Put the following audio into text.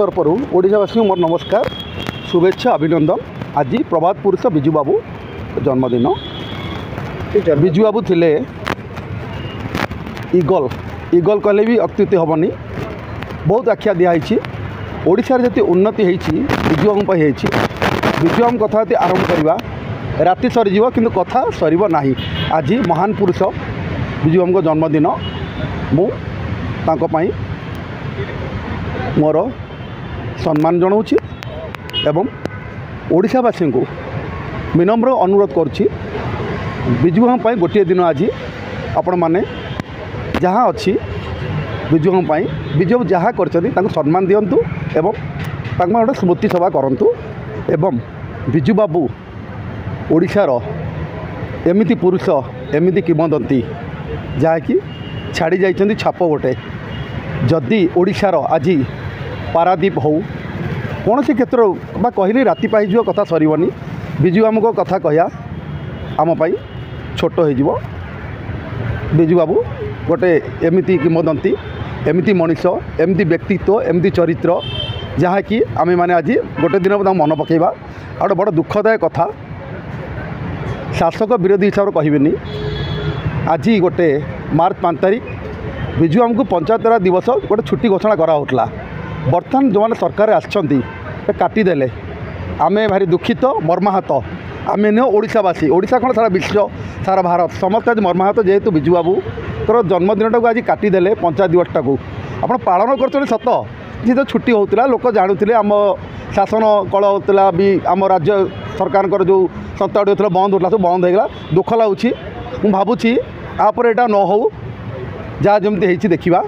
तरफ ओडावासी मोर नमस्कार शुभेच्छा अभिनंदन। आज प्रभात पुरुष बिजू बाबू जन्मदिन। बिजू बाबू थिले इगल इगल कहले भी अत्युक्ति हेनी। बहुत आख्या दिखाई ओडिशार जति उन्नति होती बिजू बाबू होती। बिजू बाबू कथा आरंभ करवा राति सरीज कि कथा सर ना। आज महान पुरुष बिजू बाबू जन्मदिन मु मोर सम्मान जनाऊँगी एवं ओडिशावासी को विनम्र अनुरोध करुच्ची बिजू बाबू गोटे दिन आज आपण मैंने जहाँ अच्छी बिजू बाबू बिजू बाबू जहाँ कर सम्मान दिंतु एवं गोटे स्मृति सभा करूँ एवं बिजू बाबू ओडिशार एमिति पुरुष एमिति किंवदंती जहाँकि छाड़ी जाइछन्ति छाप गोटे। जदि ओडिशार आज पारादीप हो कौन से क्षेत्र बा कहली राति पाइज कथा सरनी बिजू बाबू कथा कहया आमपाई छोट हो। बिजू बाबू गोटे एमिति किंवदंती एमिति मनीष एमिति व्यक्तित्व एमिति चरित्र जहाँकि आमे माने आज गोटे दिन मन पकेबा। और बड़ दुखदायक कथा शासक विरोधी हिसाब से कहबेनी आज गोटे मार्च 5 तारिख बिजू बाबू को पंचायत राज दिवस गोटे छुट्टी घोषणा कराला। बर्तमान जो मैंने सरकार आसछन्ती काटिदेले आमे भारी दुखित मर्माहत। आमे न ओडिशावासी ओडिशा कौन सारा विश्व सारा भारत समस्त आज मर्माहत जेहेतु बिजू बाबू जन्मदिन टाक आज काटिदेले पंचायत दिवसटा को आप पालन कर सत जी तो छुट्टी होता लोक जानूले आम शासन कल होता भी आम राज्य सरकार जो संस्था होता बंद होता सब बंद होगा दुख लगुच। मुझे भावुँ यापर यहाँ न हो जहाँ जमी देखा